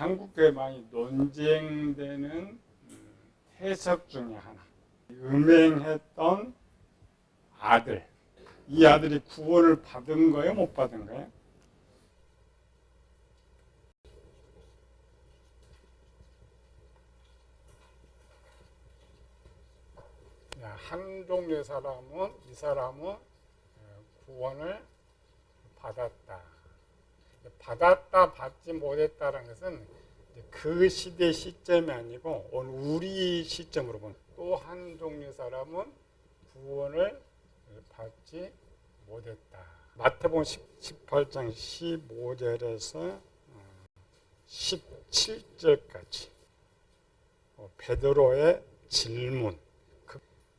한국교회 많이 논쟁되는 해석 중에 하나. 음행했던 아들. 이 아들이 구원을 받은 거예요? 못 받은 거예요? 한 종류의 사람은 이 사람은 구원을 받았다. 받았다, 받지 못했다는 것은 그 시대 시점이 아니고 오늘 우리 시점으로 보는 또 한 종류의 사람은 구원을 받지 못했다. 마태복음 18장 15절에서 17절까지 베드로의 질문.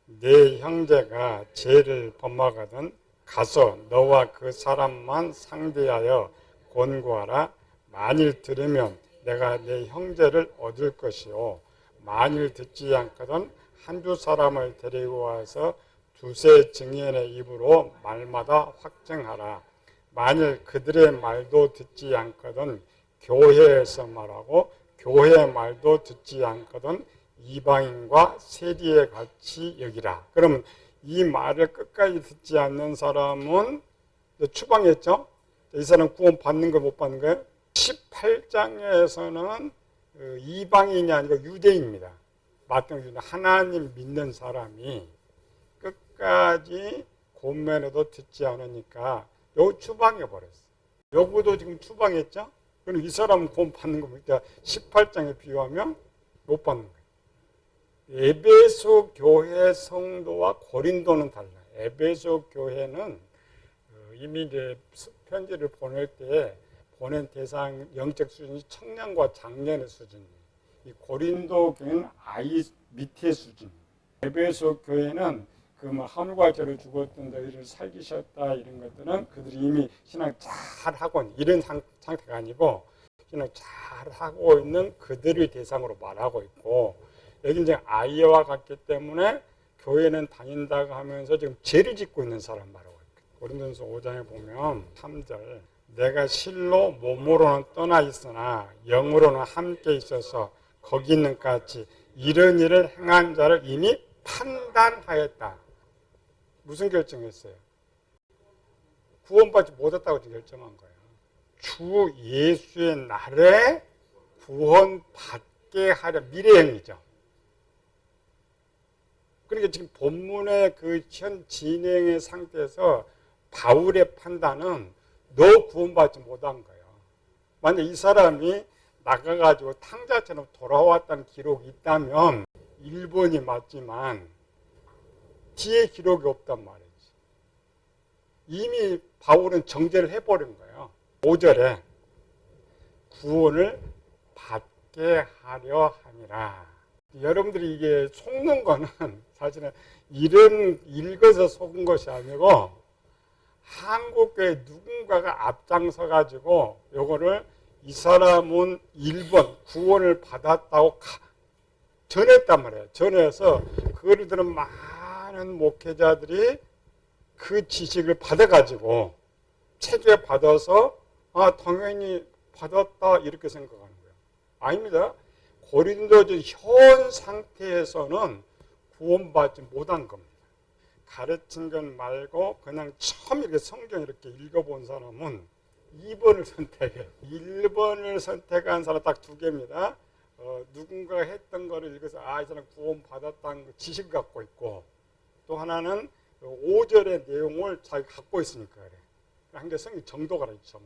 내 형제가 죄를 범하거든 가서 너와 그 사람만 상대하여 권고하라. 만일 들으면 내가 내 형제를 얻을 것이요 만일 듣지 않거든 한두 사람을 데리고 와서 두세 증인의 입으로 말마다 확증하라. 만일 그들의 말도 듣지 않거든 교회에서 말하고 교회의 말도 듣지 않거든 이방인과 세리에 같이 여기라. 그러면 이 말을 끝까지 듣지 않는 사람은 추방했죠. 이 사람 구원 받는 거 못 받는 거예요? 18장에서는 이방인이 아니고 유대인입니다. 마태복음 하나님 믿는 사람이 끝까지 권면해도 듣지 않으니까 요 추방해 버렸어요. 요구도 지금 추방했죠. 그럼 이 사람은 구원 받는 겁니까? 18장에 비유하면 못 받는 거예요. 에베소 교회 성도와 고린도는 달라요. 에베소 교회는 이미 이제 편지를 보낼 때 보낸 대상 영적 수준이 청년과 장년의 수준이에요. 이 고린도 교회는 아이 밑의 수준. 에베소 교회는 그 뭐 하늘과 죄로 죽었던 너희를 살리셨다 이런 것들은 그들이 이미 신앙 잘 하고 이런 상태가 아니고 신앙 잘 하고 있는 그들을 대상으로 말하고 있고. 여기 이제 아이와 같기 때문에 교회는 다닌다고 하면서 지금 죄를 짓고 있는 사람 말하고 있거든요. 고린도전서 5장에 보면 3절 내가 실로 몸으로는 떠나 있으나 영으로는 함께 있어서 거기 있는 같이 이런 일을 행한 자를 이미 판단하였다. 무슨 결정했어요? 구원받지 못했다고 결정한 거예요. 주 예수의 날에 구원받게 하려 미래형이죠. 그러니까 지금 본문의 그 현 진행의 상태에서 바울의 판단은 너 구원받지 못한 거예요. 만약 이 사람이 나가가지고 탕자처럼 돌아왔다는 기록이 있다면 1번이 맞지만 뒤에 기록이 없단 말이지. 이미 바울은 정죄를 해버린 거예요. 5절에 구원을 받게 하려 함이라. 여러분들이 이게 속는 거는 사실은 이런 읽어서 속은 것이 아니고 한국교회 누군가가 앞장서 가지고 요거를 이 사람은 1번 구원을 받았다고 전했단 말이에요. 전해서 그거를 들은 많은 목회자들이 그 지식을 받아가지고 체계 받아서 당연히 받았다 이렇게 생각하는 거예요. 아닙니다. 고린도전 현 상태에서는 구원받지 못한 겁니다. 가르친 것 말고 그냥 처음 이렇게 성경 이렇게 읽어본 사람은 2번을 선택해요. 1번을 선택한 사람 딱 두 개입니다. 누군가가 했던 거를 읽어서 이 사람 구원받았다는 지식을 갖고 있고 또 하나는 5절의 내용을 자기가 갖고 있으니까 그래. 한 개 성경 정도가 있죠.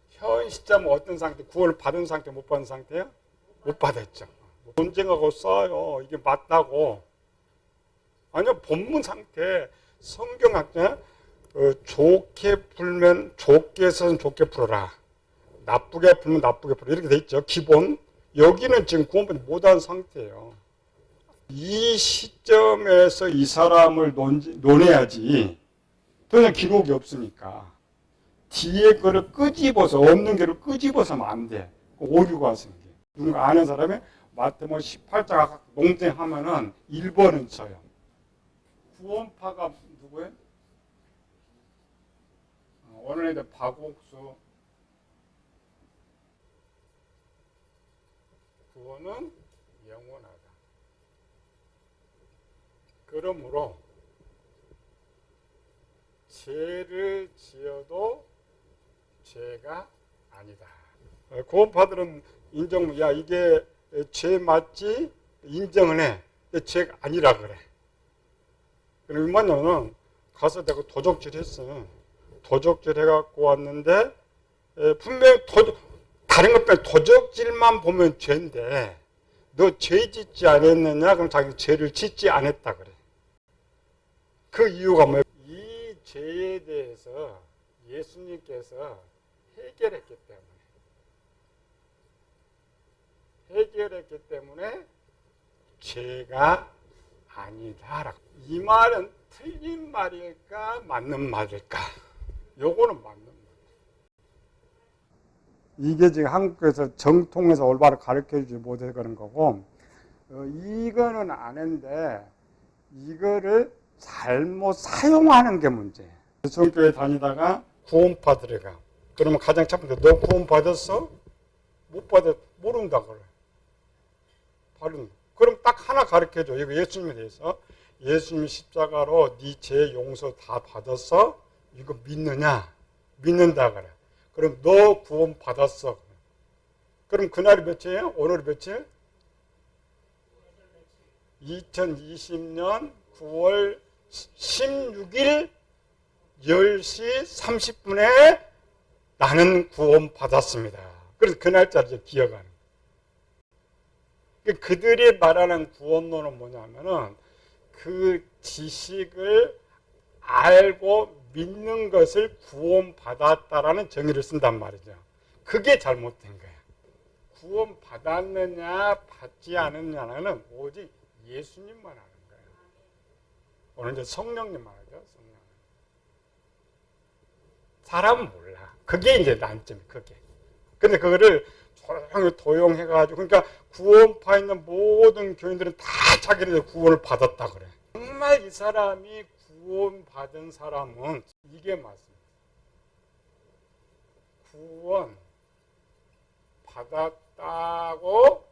현 시점 어떤 상태? 구원을 받은 상태, 못 받은 상태요? 못 받았죠. 논쟁하고 써요. 이게 맞다고. 아니요, 본문 상태. 성경학자 좋게 풀면 좋게 써서 좋게 풀어라. 나쁘게 풀면 나쁘게 풀어라. 이렇게 돼 있죠. 기본. 여기는 지금 구원받지 못한 상태예요. 이 시점에서 이 사람을 논해야지. 더 이상 기록이 없으니까. 뒤에 거를 끄집어서 없는 게를 끄집어서 하면 안 돼. 오류가 생겨. 누군가 아는 사람이 마태복음 18장 논쟁하면은 1번은 써요. 구원파가 누구예요? 오늘 애들 박옥수 구원은 영원하다. 그러므로 죄를 지어도 죄가 아니다. 구원받으는 인정, 야 이게 죄 맞지? 인정을 해. 근데 죄가 아니라 그래. 그럼 이만년은 가서 내가 도적질 했어. 도적질 해갖고 왔는데 분명히 다른 것 빼고 도적질만 보면 죄인데 너 죄 짓지 않았느냐? 그럼 자기는 죄를 짓지 않았다 그래. 그 이유가 뭐예요? 이 죄에 대해서 예수님께서 해결했기 때문에 죄가 아니다라고. 이 말은 틀린 말일까 맞는 말일까? 요거는 맞는 말. 이게 지금 한국에서 정통에서 올바로 가르쳐주지 못해서 그런 거고, 이거는 아는데 이거를 잘못 사용하는 게 문제예요. 성교회 다니다가 구원받으래가. 그러면 가장 첫 번째, 너 구원받았어? 못 받았, 모른다 그래. 그럼 딱 하나 가르쳐줘. 이거 예수님에 대해서. 예수님 십자가로 네 죄 용서 다 받았어? 이거 믿느냐? 믿는다 그래. 그럼 너 구원 받았어. 그럼 그날이 며칠이에요? 오늘이 며칠? 2020년 9월 16일 10시 30분에 나는 구원 받았습니다. 그래서 그 날짜를 기억하는. 그들이 말하는 구원론은 뭐냐면은 그 지식을 알고 믿는 것을 구원받았다라는 정의를 쓴단 말이죠. 그게 잘못된 거예요. 구원받았느냐 받지 않느냐는 오직 예수님만 아는 거예요. 오늘 이제 성령님만 하죠. 성령. 사람은 몰라. 그게 이제 난점이 그게. 근데 그거를 조용히 도용해가지고, 그러니까 구원파 있는 모든 교인들은 다 자기네들 구원을 받았다 그래. 정말 이 사람이 구원받은 사람은 이게 맞습니다. 구원 받았다고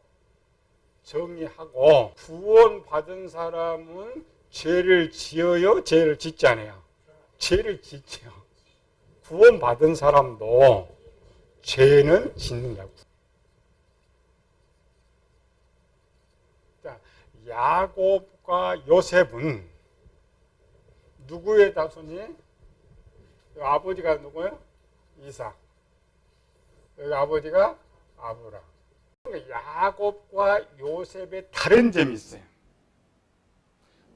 정의하고, 구원받은 사람은 죄를 지어요? 죄를 짓지 않아요? 죄를 짓죠. 구원받은 사람도 죄는 짓는다고. 자, 야곱과 요셉은 누구의 자손이? 아버지가 누구예요? 이삭. 여기 아버지가 아브라함. 야곱과 요셉의 다른 점이 있어요.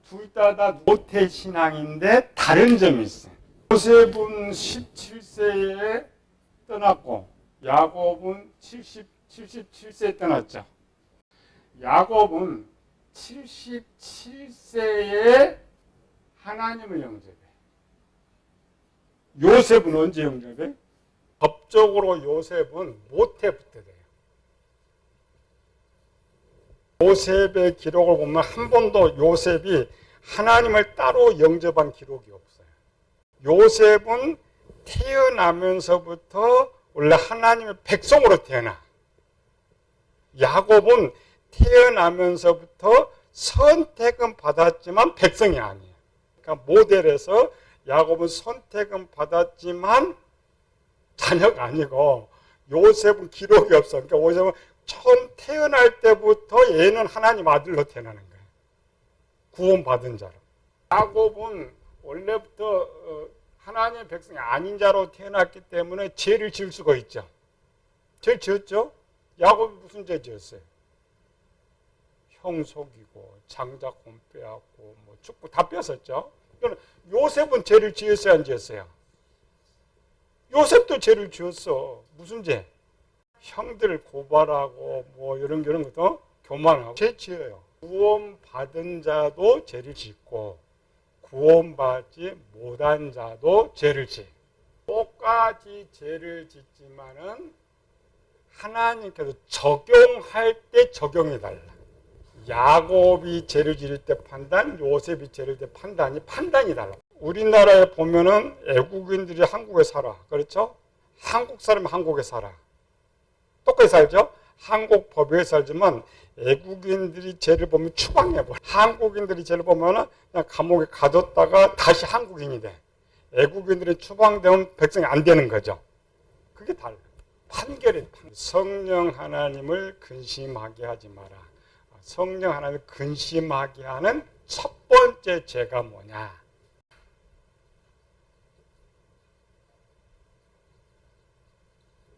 둘 다 모태신앙인데 다른 점이 있어요. 요셉은 17세에 떠났고 야곱은 77세에 떠났죠. 야곱은 77세에 하나님을 영접해. 요셉은 언제 영접해? 법적으로 요셉은 모태부터 돼요. 요셉의 기록을 보면 한 번도 요셉이 하나님을 따로 영접한 기록이 없어요. 요셉은 태어나면서부터 원래 하나님의 백성으로 태어나. 야곱은 태어나면서부터 선택은 받았지만 백성이 아니에요. 그러니까 모델에서 야곱은 선택은 받았지만 자녀가 아니고, 요셉은 기록이 없어. 그러니까 요셉은 처음 태어날 때부터 얘는 하나님 아들로 태어나는 거예요. 구원받은 자로. 야곱은 원래부터 하나님의 백성이 아닌 자로 태어났기 때문에 죄를 지을 수가 있죠. 죄를 지었죠? 야곱이 무슨 죄 지었어요? 형 속이고 장자권 빼앗고 뭐 축구 다 뺏었죠. 요셉은 죄를 지었어요, 안 지었어요? 요셉도 죄를 지었어. 무슨 죄? 형들을 고발하고 뭐 이런 것도 교만하고 죄 지어요. 구원받은 자도 죄를 짓고 구원받지 못한 자도 죄를 지. 똑같이 죄를 짓지만은 하나님께서 적용할 때 적용이 달라. 야곱이 죄를 지을 때 판단, 요셉이 죄를 지을 때 판단이 달라. 우리나라에 보면은 애국인들이 한국에 살아. 그렇죠? 한국 사람이 한국에 살아. 똑같이 살죠? 한국 법에 살지만 애국인들이 죄를 보면 추방해버려. 한국인들이 죄를 보면 그냥 감옥에 가뒀다가 다시 한국인이 돼. 애국인들이 추방되면 백성이 안 되는 거죠. 그게 달라. 판결이 성령 하나님을 근심하게 하지 마라. 성령 하나님을 근심하게 하는 첫 번째 죄가 뭐냐?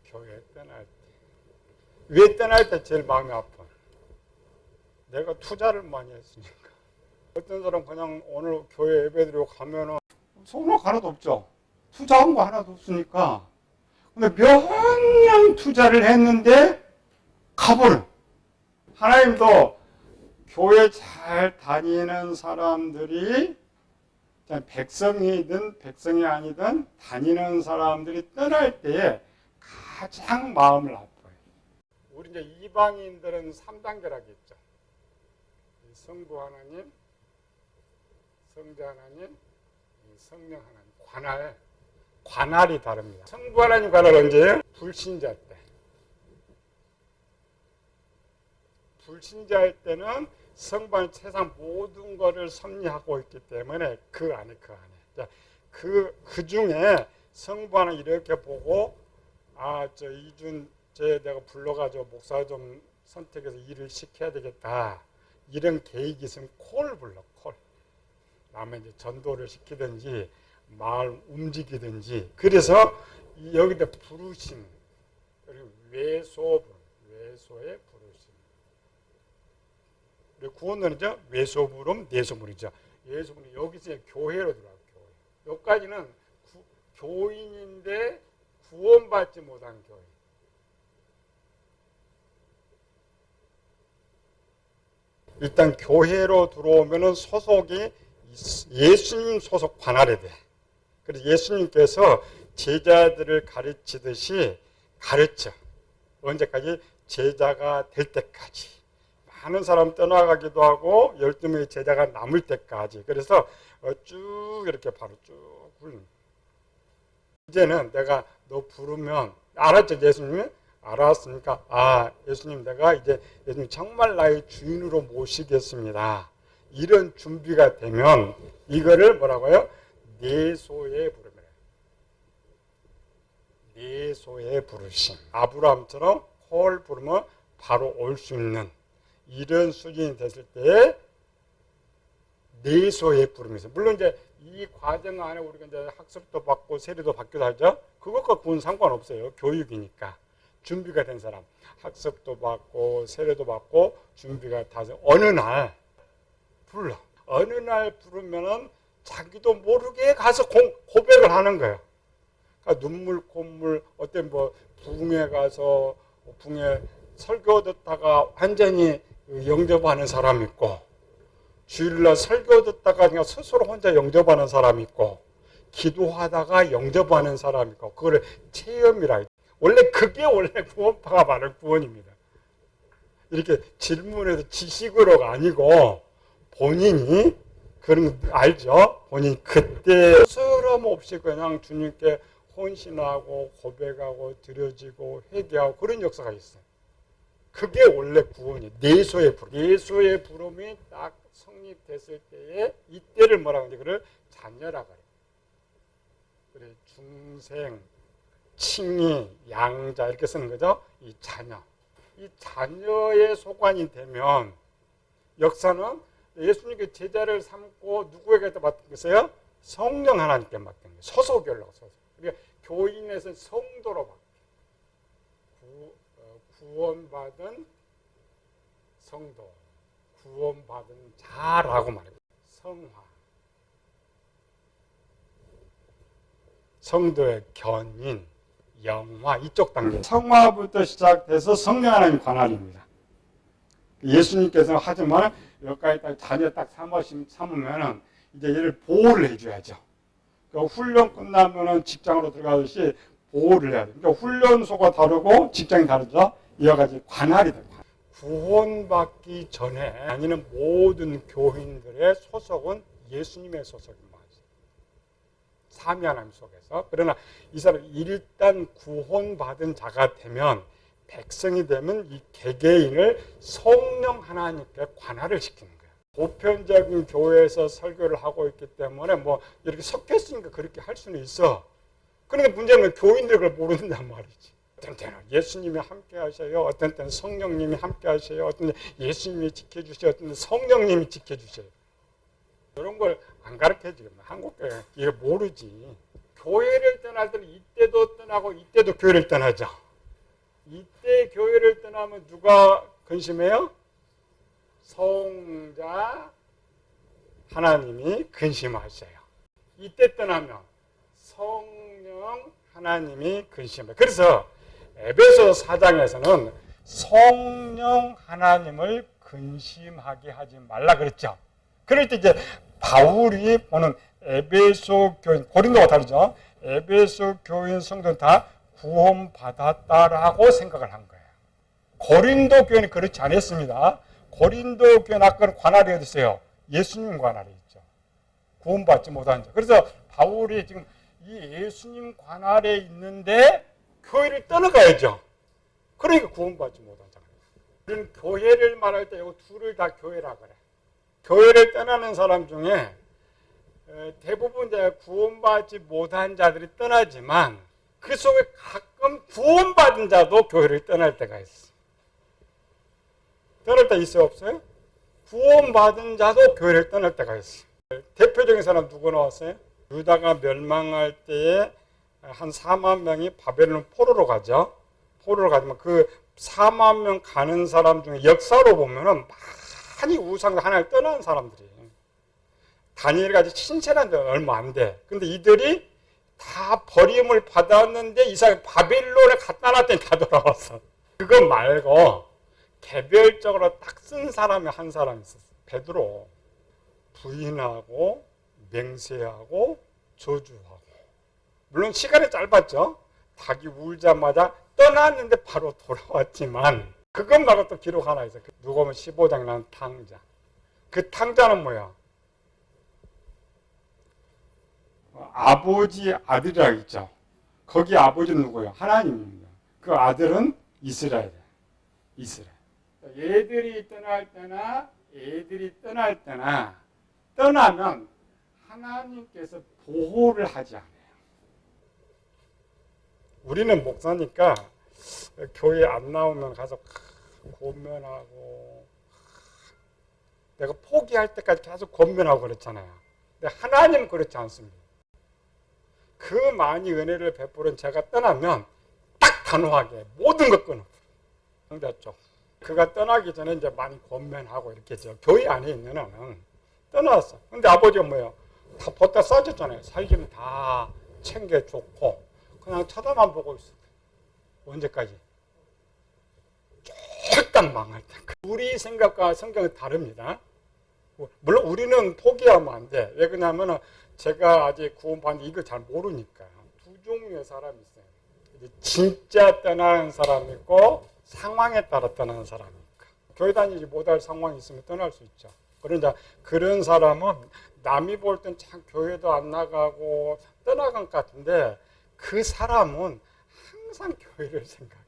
교회 떠날 때. 왜 떠날 때 제일 마음이 아파? 내가 투자를 많이 했으니까. 어떤 사람 그냥 오늘 교회 예배드리고 가면은 소문이 하나도 없죠. 투자한 거 하나도 없으니까. 근데 몇 년 투자를 했는데 가버려. 하나님도 교회 잘 다니는 사람들이 백성이든 백성이 아니든 다니는 사람들이 떠날 때에 가장 마음을 아파요. 우리 이제 이방인들은 3단계라고 했죠. 성부 하나님, 성자 하나님, 성령 하나님, 관할이 다릅니다. 성부 하나님 관할 언제예요? 불신자 때. 불신자일 때는 성부는 세상 모든 것을 섭리하고 있기 때문에 그 안에. 자, 그 중에 성부 하나 이렇게 보고 저 이준 내가 불러가지고 목사 좀 선택해서 일을 시켜야 되겠다. 이런 계획이 있으면 콜 불러, 콜. 다음에 이제 전도를 시키든지 마을 움직이든지. 그래서 여기다 부르심, 그리고 외소의 부르심. 그리고 구원론이죠. 외소부름, 내소부름이죠. 외소부름 여기서 교회로 들어가요. 교회. 여기까지는 교인인데 구원받지 못한 교회. 일단 교회로 들어오면은 소속이 예수님 소속 관할이 돼. 그래서 예수님께서 제자들을 가르치듯이 가르쳐. 언제까지? 제자가 될 때까지. 많은 사람 떠나가기도 하고 12명의 제자가 남을 때까지. 그래서 쭉 이렇게 바로 쭉 굴립니다. 이제는 내가 너 부르면 알았죠? 예수님이? 알았으니까 예수님 내가 이제 예수님 정말 나의 주인으로 모시겠습니다. 이런 준비가 되면 이거를 뭐라고요? 내소의 부름이래요. 내소의 부르심. 아브라함처럼 콜 부르면 바로 올 수 있는 이런 수준이 됐을 때 내소의 부름이 있어요. 물론 이제 이 과정 안에 우리가 이제 학습도 받고 세례도 받기도 하죠. 그것과 그건 상관없어요. 교육이니까. 준비가 된 사람. 학습도 받고 세례도 받고 준비가 다 돼서 어느 날 불러. 어느 날 부르면은 자기도 모르게 가서 고백을 하는 거예요. 그러니까 눈물 콧물 어떤 부흥회 가서 부흥회 설교 듣다가 완전히 영접하는 사람 있고 주일날 설교 듣다가 그냥 스스로 혼자 영접하는 사람 있고 기도하다가 영접하는 사람 있고 그거를 체험이라. 그게 원래 구원파가 말하는 구원입니다. 이렇게 질문해서 지식으로가 아니고 본인이 그런 거 알죠? 본인이 그때 스스럼 없이 그냥 주님께 헌신하고 고백하고 드려지고 회개하고 그런 역사가 있어요. 그게 원래 구원이에요. 내소의 부름. 내소의 부름이 딱 성립됐을 때에 이때를 뭐라고 하는지 그걸 자녀라고 해요. 그래 중생, 칭의, 양자 이렇게 쓰는 거죠. 이 자녀. 이 자녀의 소관이 되면 역사는 예수님께 제자를 삼고 누구에게 맡겼어요? 성령 하나님께 맡긴 거예요. 소속연락 소속. 그러니까 교인에서 성도로 바뀌어요. 구원받은 성도, 구원받은 자라고 말해요. 성화. 성도의 견인, 영화 이쪽 단계. 성화부터 시작돼서 성령 하나님 관할입니다. 예수님께서 하지만 여기까지 딱 자녀 딱 삼으면은 이제 얘를 보호를 해줘야죠. 그러니까 훈련 끝나면은 직장으로 들어가듯이 보호를 해야 돼요. 그러니까 훈련소가 다르고 직장이 다르죠. 이와 같이 관할이 돼요. 구원받기 전에 다니는 모든 교인들의 소속은 예수님의 소속입니다. 삼위 하나님 속에서. 그러나 이 사람이 일단 구원받은 자가 되면 백성이 되면 이 개개인을 성령 하나님께 관할을 시키는 거예요. 보편적인 교회에서 설교를 하고 있기 때문에 뭐 이렇게 섞였으니까 그렇게 할 수는 있어. 그런데 문제는 교인들 그걸 모른단 말이지. 어떤 때는 예수님이 함께 하셔요. 어떤 때는 성령님이 함께 하셔요. 어떤 때는 예수님이 지켜주셔요. 어떤 때는 성령님이 지켜주셔요. 이런 걸 안 가르쳐주면 한국교회 이걸 모르지. 교회를 떠날 때는 이때도 떠나고 이때도 교회를 떠나죠. 이때 교회를 떠나면 누가 근심해요? 성자 하나님이 근심하셔요. 이때 떠나면 성령 하나님이 근심해요. 그래서 에베소 4장에서는 성령 하나님을 근심하게 하지 말라 그랬죠. 그럴 때 이제 바울이 보는 에베소 교인, 고린도가 다르죠. 에베소 교인 성도는 다 구원받았다라고 생각을 한 거예요. 고린도 교회는 그렇지 않았습니다. 고린도 교회는 아까 관할이 어디 있어요? 예수님 관할이 있죠. 구원받지 못한 자. 그래서 바울이 지금 이 예수님 관할에 있는데 교회를 떠나가야죠. 그러니까 구원받지 못한 자. 우리는 교회를 말할 때 이거 둘을 다 교회라 그래. 교회를 떠나는 사람 중에 대부분 구원받지 못한 자들이 떠나지만 그 속에 가끔 구원받은 자도 교회를 떠날 때가 있어. 떠날 때 있어요, 없어요? 구원받은 자도 교회를 떠날 때가 있어. 대표적인 사람 누구 나왔어요? 유다가 멸망할 때에 한 4만 명이 바벨론 포로로 가죠. 포로로 가지만 그 4만 명 가는 사람 중에 역사로 보면은 많이 우상 하나를 떠나는 사람들이. 다니엘같이 친절한 데 얼마 안 돼. 근데 이들이 다 버림을 받았는데 이삭이 바빌론에 갖다 놨더니 다 돌아왔어. 그거 말고 개별적으로 딱 쓴 사람이 한 사람 있었어. 베드로. 부인하고 맹세하고 저주하고. 물론 시간이 짧았죠. 닭이 울자마자 떠났는데 바로 돌아왔지만 그것 말고 또 기록 하나 있어요. 누가복음 15장에 나온 탕자. 그 탕자는 뭐야? 아버지 아들이라고 있죠. 거기 아버지는 누구예요? 하나님입니다. 그 아들은 이스라엘이에요. 이스라엘. 얘들이 떠날 때나 떠나면 하나님께서 보호를 하지 않아요. 우리는 목사니까 교회 안 나오면 가서 권면하고 내가 포기할 때까지 계속 권면하고 그랬잖아요. 근데 하나님은 그렇지 않습니다. 그 많이 은혜를 베풀은 제가 떠나면 딱 단호하게 모든 것 끊어. 상대쪽. 그가 떠나기 전에 이제 많이 권면하고 이렇게 죠. 교회 안에 있는 애는 떠났어. 근데 아버지가 뭐예요? 다 벗다 싸줬잖아요. 살기는 다 챙겨줬고 그냥 쳐다만 보고 있어. 언제까지? 쫄딱 망할 때. 우리 생각과 성경은 다릅니다. 물론 우리는 포기하면 안 돼. 왜 그러냐면 제가 아직 구원받는데 이걸 잘 모르니까. 두 종류의 사람이 있어요. 진짜 떠나는 사람이 있고 상황에 따라 떠나는 사람이 있고. 교회 다니지 못할 상황이 있으면 떠날 수 있죠. 그런데 그런 사람은 남이 볼 땐 참 교회도 안 나가고 떠나간 것 같은데 그 사람은 항상 교회를 생각해.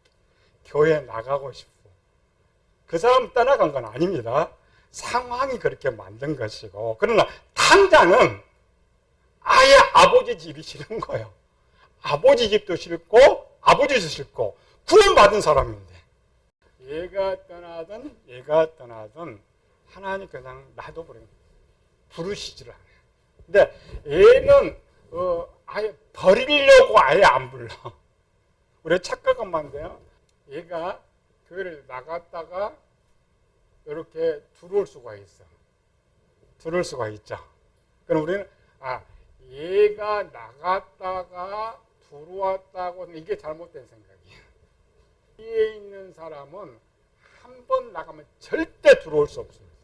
교회에 나가고 싶어. 그 사람은 떠나간 건 아닙니다. 상황이 그렇게 만든 것이고. 그러나 탕자는 아예 아버지 집이 싫은 거예요. 아버지 집도 싫고 아버지도 싫고 구원받은 사람인데 얘가 떠나든 하나님 그냥 놔둬버려요. 부르시질 않아요. 근데 얘는 아예 버리려고 아예 안 불러. 우리가 착각하면 안 돼요. 얘가 교회를 나갔다가 이렇게 들어올 수가 있어. 들어올 수가 있죠. 그럼 우리는 얘가 나갔다가 들어왔다고 이게 잘못된 생각이에요. 위에 있는 사람은 한 번 나가면 절대 들어올 수 없습니다.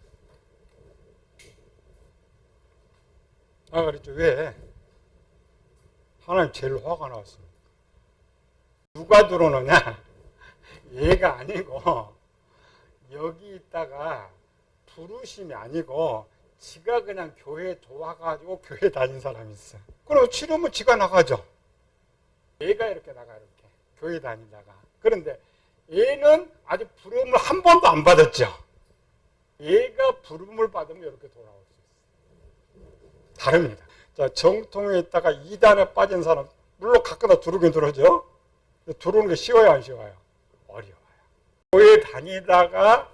그랬죠. 왜? 하나님 제일 화가 나왔습니다. 누가 들어오느냐? 얘가 아니고 여기 있다가 부르심이 아니고 지가 그냥 교회에 좋아가지고 교회 다닌 사람이 있어요. 그럼 치료면 지가 나가죠. 얘가 이렇게 나가 이렇게 교회 다니다가. 그런데 얘는 아직 부름을 한 번도 안 받았죠. 얘가 부름을 받으면 이렇게 돌아올 수 있어요. 다릅니다. 자, 정통에 있다가 2단에 빠진 사람, 물론 가끔다 들어오긴 들어오죠. 들어오는 게 쉬워요, 안 쉬워요? 어려워요. 교회 다니다가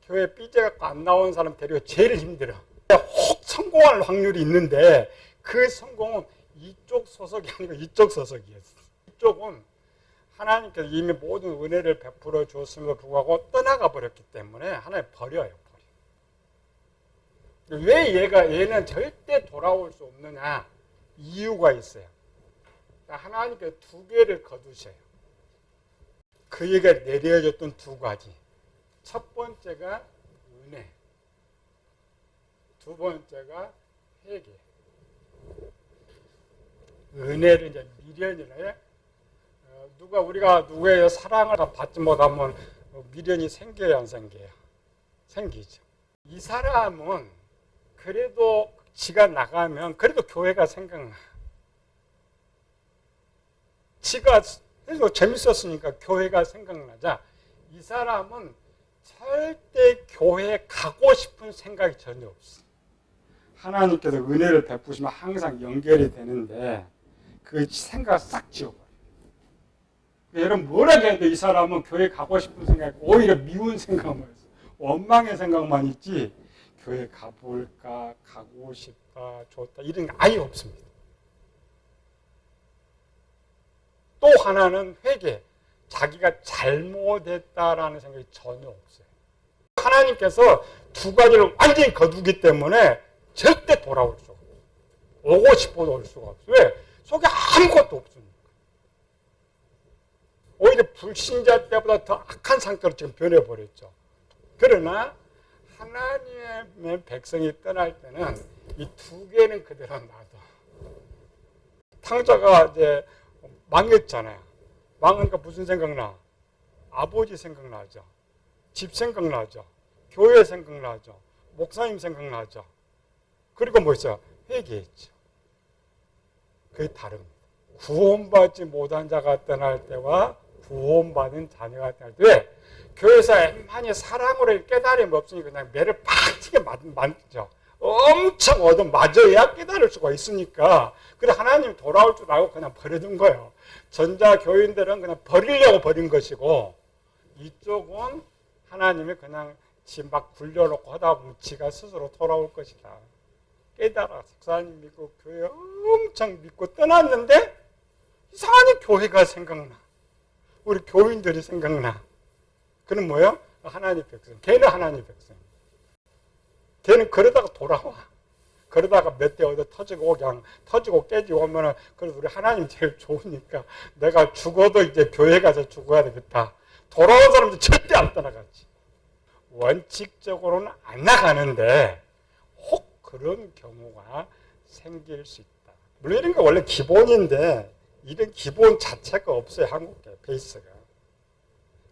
교회 삐져갖고 안 나온 사람 데리고 제일 힘들어. 혹 성공할 확률이 있는데 그 성공은 이쪽 소속이 아니고 이쪽 소속이었어. 이쪽은 하나님께서 이미 모든 은혜를 베풀어 주었음에도 불구하고 떠나가 버렸기 때문에 하나님 버려요. 왜 얘는 절대 돌아올 수 없느냐? 이유가 있어요. 하나님께서 두 개를 거두셔요. 그에게 내려졌던 두 가지. 첫 번째가 은혜, 두 번째가 회개. 은혜를 이제 미련이래. 우리가 누구의 사랑을 받지 못하면 미련이 생겨요, 안 생겨요? 생기죠. 이 사람은 그래도 지가 나가면 그래도 교회가 생각나. 지가 그래도 재밌었으니까 교회가 생각나자 이 사람은 절대 교회에 가고 싶은 생각이 전혀 없어. 하나님께서 은혜를 베푸시면 항상 연결이 되는데 그 생각을 싹 지워버려요. 여러분 뭐라 해도 이 사람은 교회 가고 싶은 생각이 오히려 미운 생각만 있어. 원망의 생각만 있지 교회 가볼까, 가고 싶다, 좋다 이런 게 아예 없습니다. 또 하나는 회개. 자기가 잘못했다라는 생각이 전혀 없어요. 하나님께서 두 가지를 완전히 거두기 때문에 절대 돌아올 수가 없어요. 오고 싶어도 올 수가 없어요. 왜? 속에 아무것도 없으니까. 오히려 불신자 때보다 더 악한 상태로 지금 변해버렸죠. 그러나 하나님의 백성이 떠날 때는 이 두 개는 그대로 놔둬. 탕자가 이제 망했잖아요. 망하니까 무슨 생각나? 아버지 생각나죠. 집 생각나죠. 교회 생각나죠. 목사님 생각나죠. 그리고 뭐 있어요? 회개했죠. 그게 다릅니다. 구원받지 못한 자가 떠날 때와 구원받은 자녀가 떠날 때. 왜? 교회에서 많이 사랑으로 깨달음이 없으니까 그냥 매를 팍치게 맞죠. 엄청 얻어 맞아야 깨달을 수가 있으니까. 그래 하나님 돌아올 줄 알고 그냥 버려둔 거예요. 전자 교인들은 그냥 버리려고 버린 것이고 이쪽은 하나님이 그냥 지 막 굴려놓고 하다 보면 지가 스스로 돌아올 것이다. 깨달아 목사님 믿고 교회 엄청 믿고 떠났는데 이상하게 교회가 생각나. 우리 교인들이 생각나. 그는 뭐예요? 하나님 백성. 걔는 하나님 백성. 걔는 그러다가 돌아와. 그러다가 몇 대 얻어 터지고 그냥 터지고 깨지고 오면은 그래서 우리 하나님 제일 좋으니까 내가 죽어도 이제 교회 가서 죽어야 되겠다. 돌아온 사람들 절대 안 떠나갔지. 원칙적으로는 안 나가는데 혹 그런 경우가 생길 수 있다. 물론 이런 거 원래 기본인데 이런 기본 자체가 없어요. 한국계 베이스가.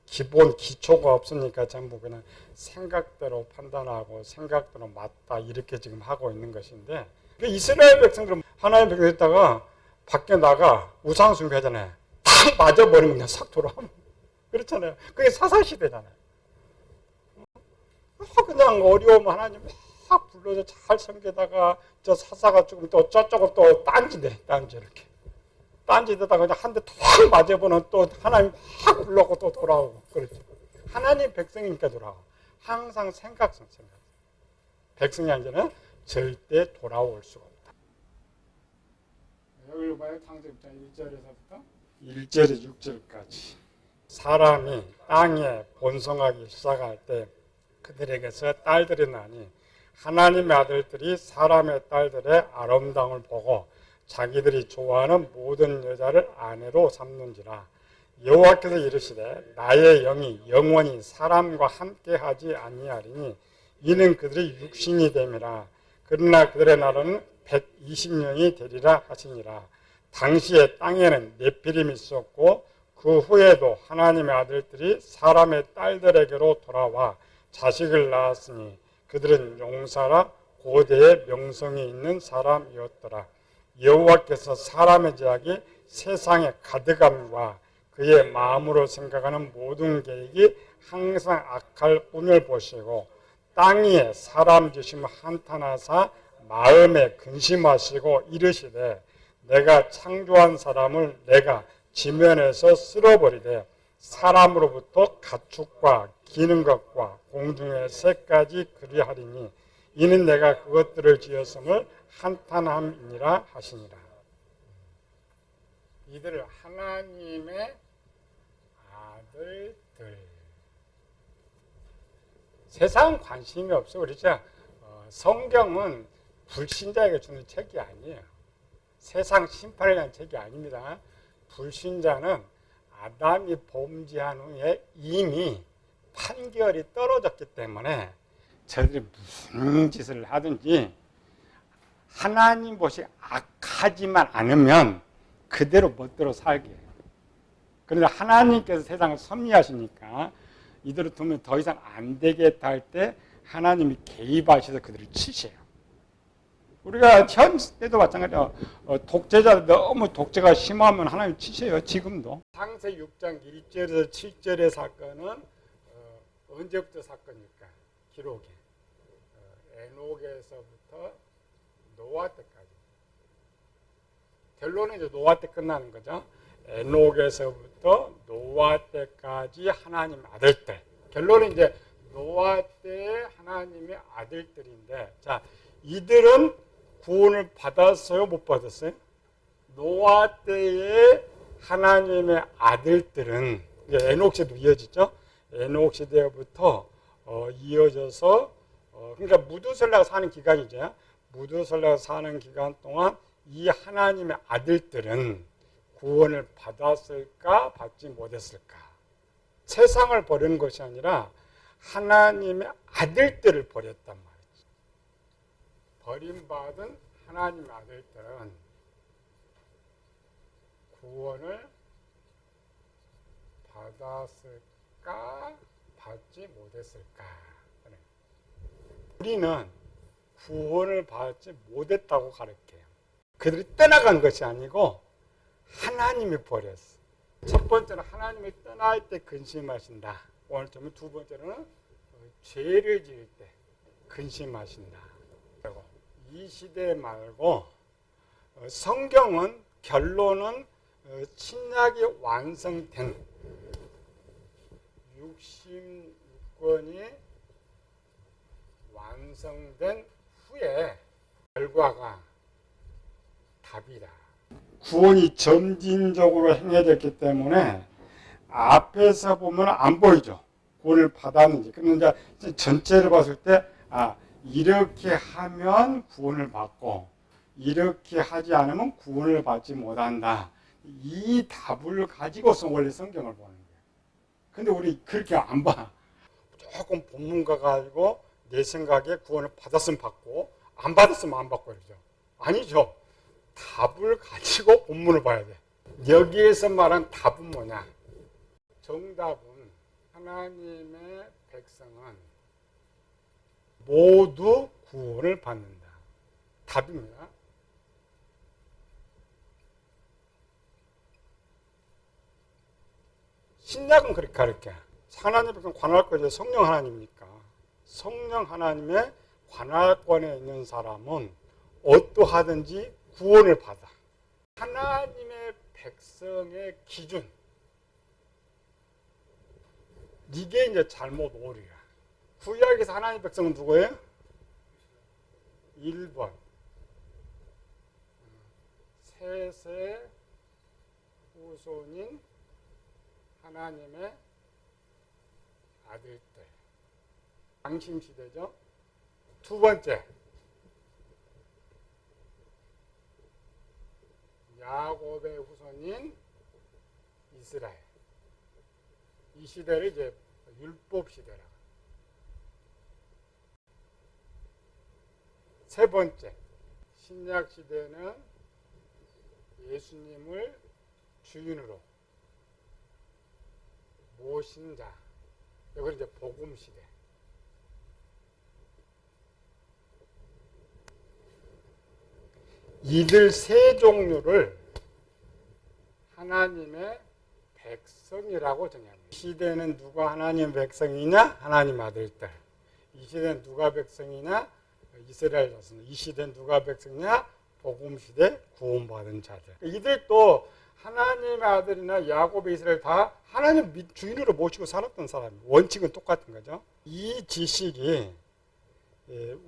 기본 기초가 없으니까 전부 그냥 생각대로 판단하고 생각대로 맞다 이렇게 지금 하고 있는 것인데 이스라엘 백성들은 하나님 백성이 있다가 밖에 나가 우상 숭배하잖아요. 딱 맞아버리면 그냥 싹 돌아오면 그렇잖아요. 그게 사사시대잖아요. 그냥 어려우면 하나님 막 불러서 잘 섬기다가 저 사사가 죽으면 또 저쪽은 또 딴지대 딴지 이렇게 딴지대다가 그냥 한 대 탁 맞아보면 또 하나님 확 불러고 또 돌아오고 그렇죠. 하나님 백성이니까 돌아오고 항상 생각. 백성이 아니면 절대 돌아올 수가 없다. 여기 봐요. 창세기장 1절에서부터 1절에 6절까지 사람이 땅에 번성하기 시작할 때 그들에게서 딸들이 나니 하나님의 아들들이 사람의 딸들의 아름다움을 보고 자기들이 좋아하는 모든 여자를 아내로 삼는지라. 여호와께서 이르시되 나의 영이 영원히 사람과 함께하지 아니하리니 이는 그들이 육신이 됨이라. 그러나 그들의 날은 120년이 되리라 하시니라. 당시에 땅에는 네피림이 있었고 그 후에도 하나님의 아들들이 사람의 딸들에게로 돌아와 자식을 낳았으니 그들은 용사라 고대의 명성이 있는 사람이었더라. 여호와께서 사람의 죄악이 세상의 가득함과 그의 마음으로 생각하는 모든 계획이 항상 악할 뿐을 보시고 땅 위에 사람 지심 한탄하사 마음에 근심하시고 이르시되 내가 창조한 사람을 내가 지면에서 쓸어버리되 사람으로부터 가축과 기는 것과 공중의 새까지 그리하리니 이는 내가 그것들을 지었음을 한탄함이니라 하시니라. 이들을 하나님의 아들들. 세상 관심이 없어. 그렇죠? 성경은 불신자에게 주는 책이 아니에요. 세상 심판에 대한 책이 아닙니다. 불신자는 아담이 범죄한 후에 이미 판결이 떨어졌기 때문에 저들이 무슨 짓을 하든지 하나님 보시 악하지만 않으면 그대로 멋대로 살게 해요. 그런데 하나님께서 세상을 섭리하시니까 이대로 두면 더 이상 안 되겠다 할 때 하나님이 개입하셔서 그들을 치세요. 우리가 현 때도 마찬가지예요. 독재자 너무 독재가 심하면 하나님 치세요. 지금도. 창세 6장 1절에서 7절의 사건은 언제부터 사건일까? 기록에. 에녹에서부터 노아 때까지. 결론은 이제 노아 때 끝나는 거죠. 에녹에서부터 노아 때까지 하나님 아들들. 결론은 이제 노아 때의 하나님의 아들들인데, 자, 이들은 구원을 받았어요? 못 받았어요? 노아 때의 하나님의 아들들은 이제 에녹 시대도 이어지죠. 에녹 시대부터 이어져서 그러니까 무두설라가 사는 기간이죠. 무두설라가 사는 기간 동안 이 하나님의 아들들은 구원을 받았을까 받지 못했을까? 세상을 버리는 것이 아니라 하나님의 아들들을 버렸단 말이지. 버림받은 하나님의 아들들은 구원을 받았을까 받지 못했을까? 우리는 구원을 받지 못했다고 가르쳐요. 그들이 떠나간 것이 아니고 하나님이 버렸어. 첫 번째는 하나님이 떠날 때 근심하신다. 오늘 좀 두 번째는 죄를 지을 때 근심하신다. 그리고 이 시대 말고 성경은 결론은 신약이 완성된 66권이 완성된 후에 결과가 답이다. 구원이 점진적으로 행해졌기 때문에 앞에서 보면 안 보이죠. 구원을 받았는지. 그런데 이제 전체를 봤을 때 이렇게 하면 구원을 받고 이렇게 하지 않으면 구원을 받지 못한다. 이 답을 가지고서 원래 성경을 보는 거예요. 근데 우리 그렇게 안 봐. 조금 본문가 가지고 내 생각에 구원을 받았으면 받고 안 받았으면 안 받고 그러죠. 아니죠. 답을 가지고 본문을 봐야 돼. 여기에서 말한 답은 뭐냐? 정답은 하나님의 백성은 모두 구원을 받는다. 답입니다. 신약은 그렇게 가르쳐. 하나님의 백성 관할권이 성령 하나님이니까 성령 하나님의 관할권에 있는 사람은 어떠하든지 구원을 받아. 하나님의 백성의 기준. 이게 이제 잘못 오류야. 구약에서 하나님의 백성은 누구예요? 1번. 셋의 후손인 하나님의 아들들. 양심시대죠. 두 번째. 야곱의 후손인 이스라엘. 이 시대를 이제 율법 시대라. 세 번째. 신약 시대는 예수님을 주인으로 모신 자. 이걸 이제 복음 시대. 이들 세 종류를 하나님의 백성이라고 정의합니다. 이 시대는 누가 하나님 백성이냐? 하나님 아들들. 이 시대는 누가 백성이냐? 이스라엘 자손. 이 시대는 누가 백성이냐? 복음 시대 구원받은 자들. 이들도 하나님의 아들이나 야곱의 이스라엘 다 하나님 주인으로 모시고 살았던 사람이에요. 원칙은 똑같은 거죠. 이 지식이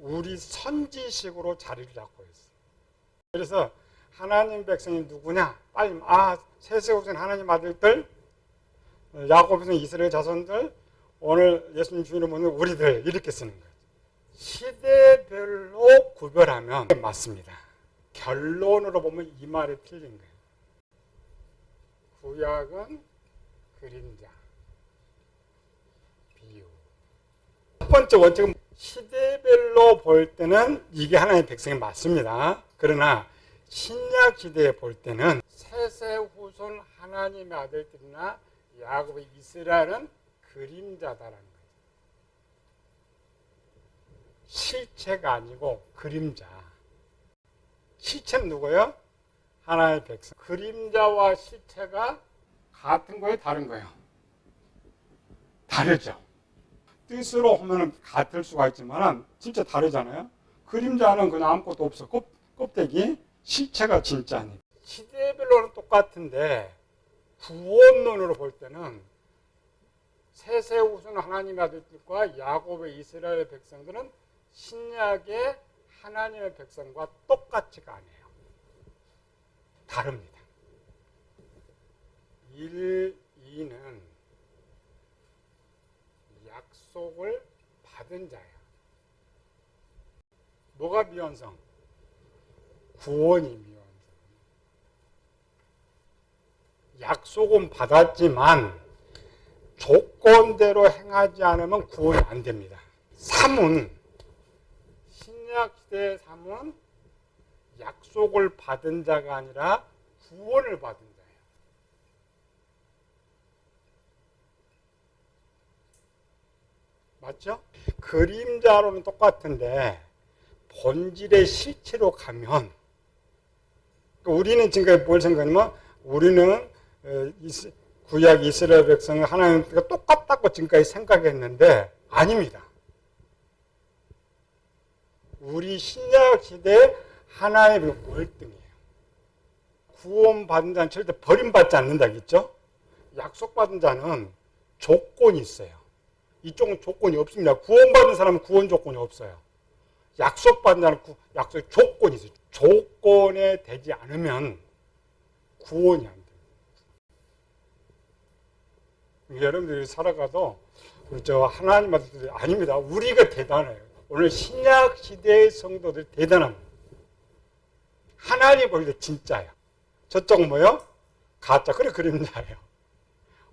우리 선지식으로 자리를 잡고 있어요. 그래서 하나님 백성이 누구냐? 빨리 세세우선 하나님 아들들, 야곱에서 이스라엘 자손들, 오늘 예수님 주인으로 모는 우리들 이렇게 쓰는 거예요. 시대별로 구별하면 맞습니다. 결론으로 보면 이 말이 틀린 거예요. 구약은 그림자, 비유. 첫 번째 원칙은 시대별로 볼 때는 이게 하나님의 백성이 맞습니다. 그러나 신약 시대에 볼 때는 셋의 후손 하나님의 아들들이나 야곱의 이스라엘은 그림자다라는 거예요. 실체가 아니고 그림자. 실체는 누구예요? 하나의 백성. 그림자와 실체가 같은 거예요? 다른 거예요? 다르죠. 뜻으로 보면 같을 수가 있지만 진짜 다르잖아요. 그림자는 그냥 아무것도 없어. 껍데기. 실체가 진짜니. 시대별로는 똑같은데 구원론으로 볼 때는 셋의 후손 하나님의 아들들과 야곱의 이스라엘 백성들은 신약의 하나님의 백성과 똑같지가 않아요. 다릅니다. 1, 2는 약속을 받은 자예요. 뭐가 미완성? 구원이 미완성. 약속은 받았지만 조건대로 행하지 않으면 구원이 안 됩니다. 3은 신약 시대의 3은 약속을 받은 자가 아니라 구원을 받은 자예요. 맞죠? 그림자로는 똑같은데 본질의 실체로 가면 우리는 지금까지 뭘 생각하냐면 우리는 구약 이스라엘 백성을 하나님과 똑같다고 지금까지 생각했는데 아닙니다. 우리 신약 시대 하나님의 월등이에요. 구원받은 자는 절대 버림받지 않는다겠죠? 약속받은 자는 조건이 있어요. 이쪽은 조건이 없습니다. 구원받은 사람은 구원 조건이 없어요. 약속받은 자는 약속의 조건이 있어요. 조건에 되지 않으면 구원이 안 돼요. 여러분들이 살아가도 하나님 아들들이 아닙니다. 우리가 대단해요. 오늘 신약 시대의 성도들 대단합니다. 하나님 볼 때 진짜예요. 저쪽은 뭐요? 가짜. 그래 그림자예요.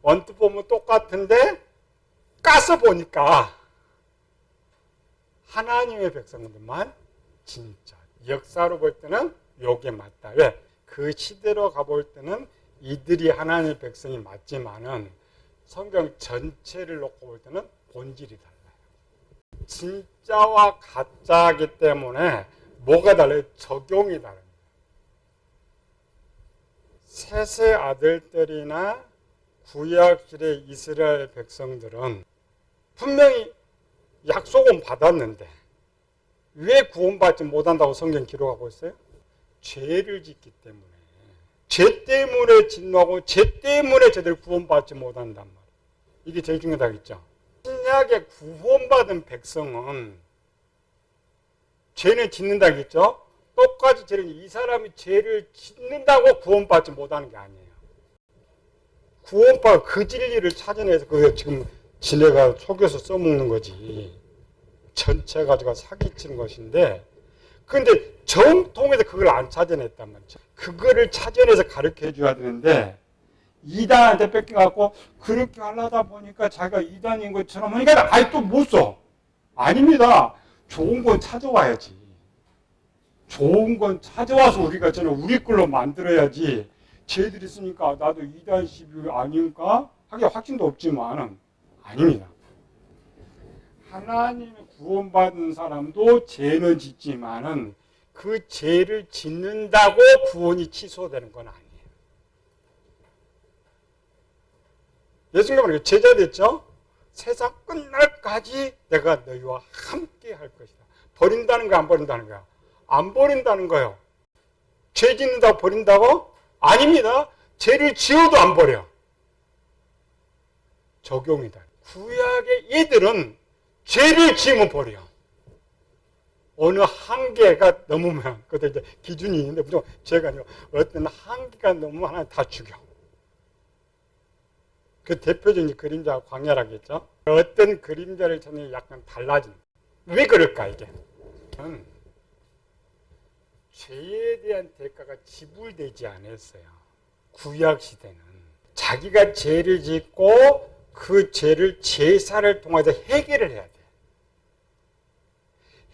언뜻 보면 똑같은데 까서 보니까 하나님의 백성들만 진짜. 역사로 볼 때는 요게 맞다. 왜? 그 시대로 가볼 때는 이들이 하나님의 백성이 맞지만은 성경 전체를 놓고 볼 때는 본질이 달라요. 진짜와 가짜이기 때문에 뭐가 달라요? 적용이 다릅니다. 셋의 아들들이나 구약시대 이스라엘 백성들은 분명히 약속은 받았는데 왜 구원받지 못한다고 성경 기록하고 있어요? 죄를 짓기 때문에. 죄 때문에 진노하고 죄 때문에 제대로 구원받지 못한단 말이에요. 이게 제일 중요하다겠죠. 신약에 구원받은 백성은 죄는 짓는다겠죠. 똑같이 죄는 이 사람이 죄를 짓는다고 구원받지 못하는 게 아니에요. 구원받아 그 진리를 찾아내서 그 지금 지네가 속여서 써먹는 거지. 전체 가지고 사기치는 것인데, 근데 정통에서 그걸 안 찾아냈단 말이죠. 그거를 찾아내서 가르쳐 해줘야 되는데 이단한테 뺏겨갖고 그렇게 하려다 보니까 자기가 이단인 것처럼 하니까 아예 또 못 써. 아닙니다. 좋은 건 찾아와야지. 좋은 건 찾아와서 우리가 저는 우리 걸로 만들어야지. 쟤들이 쓰니까 나도 이단 시비 아닌가? 하기 확신도 없지만 아닙니다. 하나님의 구원받은 사람도 죄는 짓지만은 그 죄를 짓는다고 구원이 취소되는 건 아니에요. 예수님은 제자 됐죠? 세상 끝날까지 내가 너희와 함께 할 것이다. 버린다는 거 안 버린다는 거야? 안 버린다는 거예요. 죄 짓는다고 버린다고? 아닙니다. 죄를 지어도 안 버려. 적용이다. 구약의 얘들은 죄를 지으면 버려. 어느 한계가 넘으면, 그때 이제 기준이 있는데, 무조건 죄가 아니고, 어떤 한계가 넘으면 하나님 다 죽여. 그 대표적인 그림자가 광야라겠죠? 어떤 그림자를 전에 약간 달라진. 왜 그럴까, 이게? 죄에 대한 대가가 지불되지 않았어요. 구약 시대는. 자기가 죄를 짓고 그 죄를 제사를 통해서 해결을 해야 돼.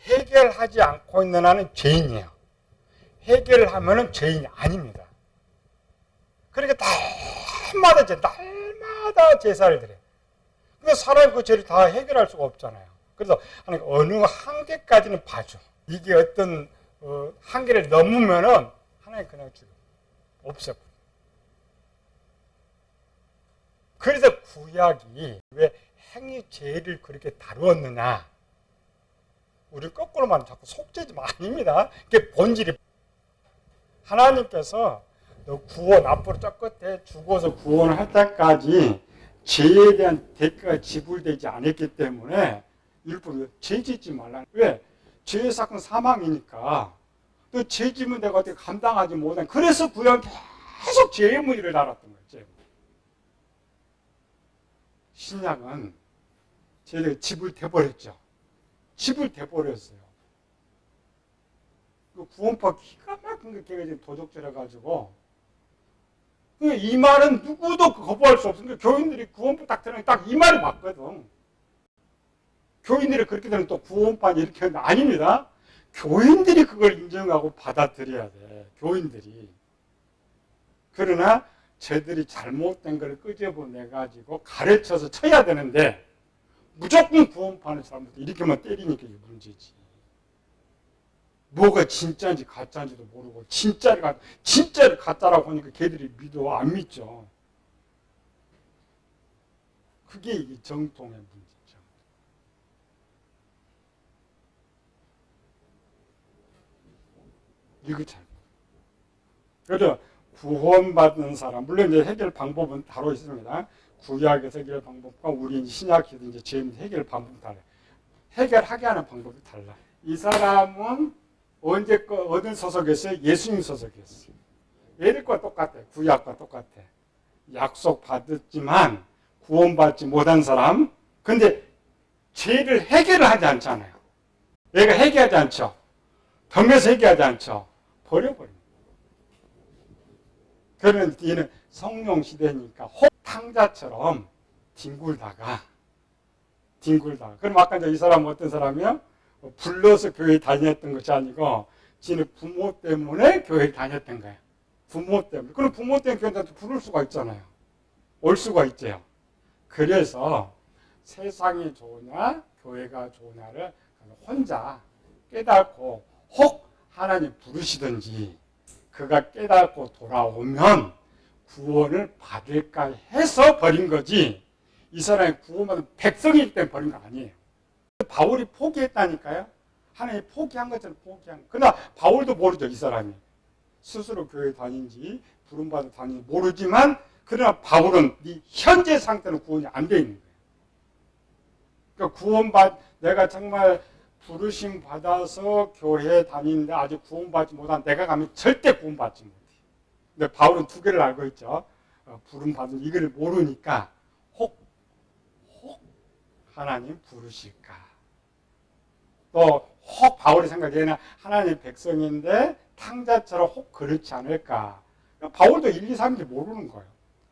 해결하지 않고 있는 한은 죄인이에요. 해결을 하면은 죄인이 아닙니다. 그러니까 날마다 제사를 드려요. 근데 사람이 그 죄를 다 해결할 수가 없잖아요. 그래서 하나님 어느 한계까지는 봐줘. 이게 어떤 한계를 넘으면은 하나님 그냥 죽여. 없애버려. 그래서 구약이 왜 행위죄를 그렇게 다루었느냐? 우리 거꾸로 말하면 자꾸 속죄지만 아닙니다. 그게 본질이. 하나님께서 너 구원 앞으로 저 끝에 죽어서 구원을 할 때까지 죄에 대한 대가가 지불되지 않았기 때문에 일부러 죄 짓지 말라. 왜? 죄의 사건 사망이니까. 또 죄 지면 내가 어떻게 감당하지 못한. 그래서 구약 계속 죄의 무리를 달았던 거예요. 신약은 죄가 지불돼버렸죠. 지불돼버렸어요. 그 구원파 기가 막힌 게 걔가 지금 도적질해가지고 이 말은 누구도 거부할 수 없으니까 교인들이 구원파 딱 들으면 딱 이 말이 맞거든. 교인들이 그렇게 되면 또 구원파니 이렇게 하는 거 아닙니다. 교인들이 그걸 인정하고 받아들여야 돼. 교인들이. 그러나 쟤들이 잘못된 걸 끄집어내가지고 가르쳐서 쳐야 되는데 무조건 구원파는 잘못 이렇게만 때리니까 이게 문제지. 뭐가 진짜인지 가짜인지도 모르고 진짜를 가짜라고 하니까 걔들이 믿어 안 믿죠. 그게 이게 정통의 문제죠. 이거 잘. 그래서 구원받은 사람, 물론 이제 해결 방법은 따로 있습니다. 구약에서 해결 방법과 우리 신약에서 이제 죄 해결 방법이 달라요. 해결하게 하는 방법이 달라. 이 사람은 언제 어느 소속이었어요? 예수님 소속이었어요. 얘들과 똑같아. 구약과 똑같아. 약속 받았지만 구원받지 못한 사람. 근데 죄를 해결을 하지 않잖아요. 얘가 해결하지 않죠. 덤에서 해결하지 않죠. 버려버립니다. 그러면 얘는 성령 시대니까 혹탕자처럼 뒹굴다가. 그럼 아까 이 사람은 어떤 사람이요? 불러서 교회 다녔던 것이 아니고 지는 부모 때문에 교회 다녔던 거예요. 부모 때문에. 그럼 부모 때문에 교회한테 부를 수가 있잖아요. 올 수가 있죠. 그래서 세상이 좋으냐 교회가 좋으냐를 혼자 깨닫고 혹 하나님 부르시든지 그가 깨닫고 돌아오면 구원을 받을까 해서 버린 거지 이 사람이 구원받은 백성이기 때문에 버린 거 아니에요. 바울이 포기했다니까요. 하나님이 포기한 것처럼 포기한 거. 그러나 바울도 모르죠. 이 사람이. 스스로 교회 다닌지 부름받아 다니는지 모르지만 그러나 바울은 이 현재 상태는 구원이 안 돼 있는 거예요. 그러니까 내가 정말 부르심 받아서 교회에 다니는데 아직 구원받지 못한 내가 가면 절대 구원받지 못해. 근데 바울은 두 개를 알고 있죠. 부름 받은 이거를 모르니까 혹 하나님 부르실까. 또 혹 바울이 생각에는 하나님 백성인데 탕자처럼 혹 그렇지 않을까. 바울도 1, 2, 3인지 모르는 거예요.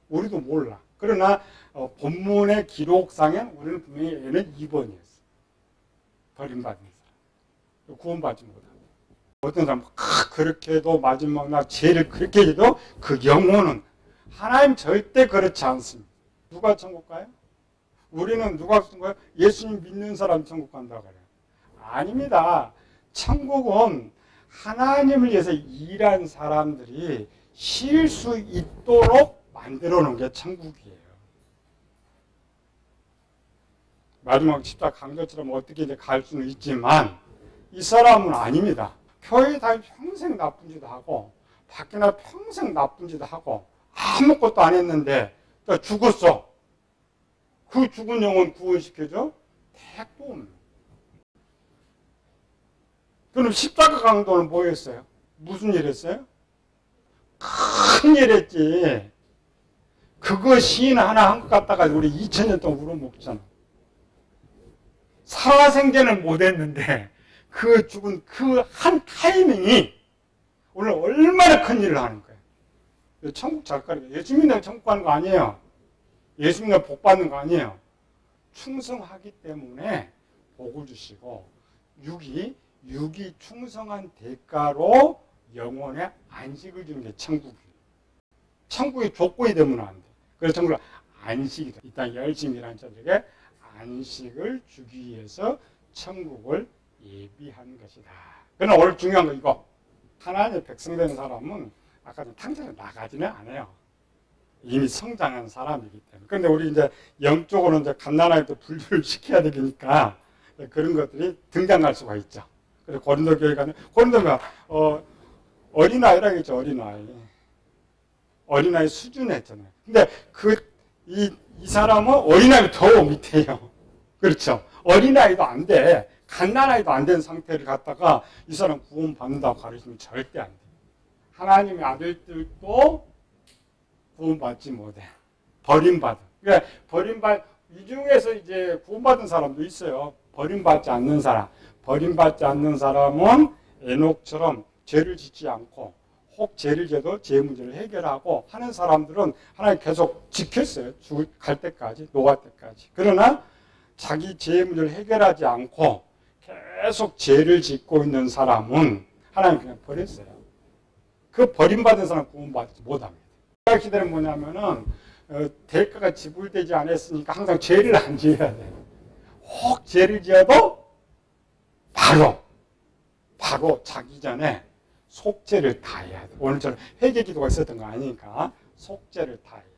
우리도 몰라. 그러나 본문의 기록상엔 우리는 분명히 얘는 2번이었어. 버림받은 사람. 구원받지 못하고. 어떤 사람은 그렇게도 마지막 날 죄를 그렇게 해도 그 영혼은 하나님 절대 그렇지 않습니다. 누가 천국 가요? 우리는 누가 쓴 거예요? 예수님 믿는 사람 천국 간다고 그래요. 아닙니다. 천국은 하나님을 위해서 일한 사람들이 쉴 수 있도록 만들어 놓은 게 천국이에요. 마지막 십자가 강도처럼 어떻게 이제 갈 수는 있지만 이 사람은 아닙니다. 교회 다니 평생 나쁜 짓 하고 밖에 나 평생 나쁜 짓 하고 아무것도 안 했는데 또 죽었어. 그 죽은 영혼 구원시켜줘? 택도 없는. 그럼 십자가 강도는 뭐 했어요? 무슨 일 했어요? 큰 일 했지. 그거 시인 하나 한 것 갖다가 우리 2000년 동안 울어먹잖아. 살아생전을 못했는데 그 죽은 그 한 타이밍이 오늘 얼마나 큰 일을 하는 거예요. 천국 잘 가리고 예수 믿는 천국 가는 거 아니에요. 예수 믿는 복 받는 거 아니에요. 충성하기 때문에 복을 주시고 육이 충성한 대가로 영혼의 안식을 주는 게 천국이에요. 천국의 조건이 되면 안 돼. 그래서 천국은 안식이다. 이 땅 열심히 일하는 자들에게 안식을 주기 위해서 천국을 예비한 것이다. 그러나 오늘 중요한 거 이거. 하나님의 백성 되는 사람은 아까 탕자에 나가지는 않아요. 이미 성장한 사람이기 때문에. 그런데 우리 이제 영적으로는 이제 갓난아이도 분류를 시켜야 되니까 그런 것들이 등장할 수가 있죠. 그래서 고린도 교회 가는 고린도가 어린아이라고 했죠. 어린아이 수준에 했잖아요. 근데 이 사람은 어린아이 더 밑에요. 그렇죠. 어린아이도 안 돼. 갓난아이도 안 된 상태를 갖다가 이 사람 구원받는다고 가르치면 절대 안 돼. 하나님의 아들들도 구원받지 못해. 버림받은. 그러니까 이 중에서 이제 구원받은 사람도 있어요. 버림받지 않는 사람. 버림받지 않는 사람은 에녹처럼 죄를 짓지 않고 혹 죄를 져도 죄 문제를 해결하고 하는 사람들은 하나님 계속 지켰어요. 갈 때까지, 노갈 때까지. 그러나 자기 죄 문제를 해결하지 않고 계속 죄를 짓고 있는 사람은 하나님 그냥 버렸어요. 그 버림받은 사람 구원받지 못합니다. 그 시대는 뭐냐면은 대가가 지불되지 않았으니까 항상 죄를 안 지어야 돼요. 혹 죄를 지어도 바로 자기 전에 속죄를 다 해야 돼. 오늘처럼 회개 기도가 있었던 거 아니니까 속죄를 다 해야 돼.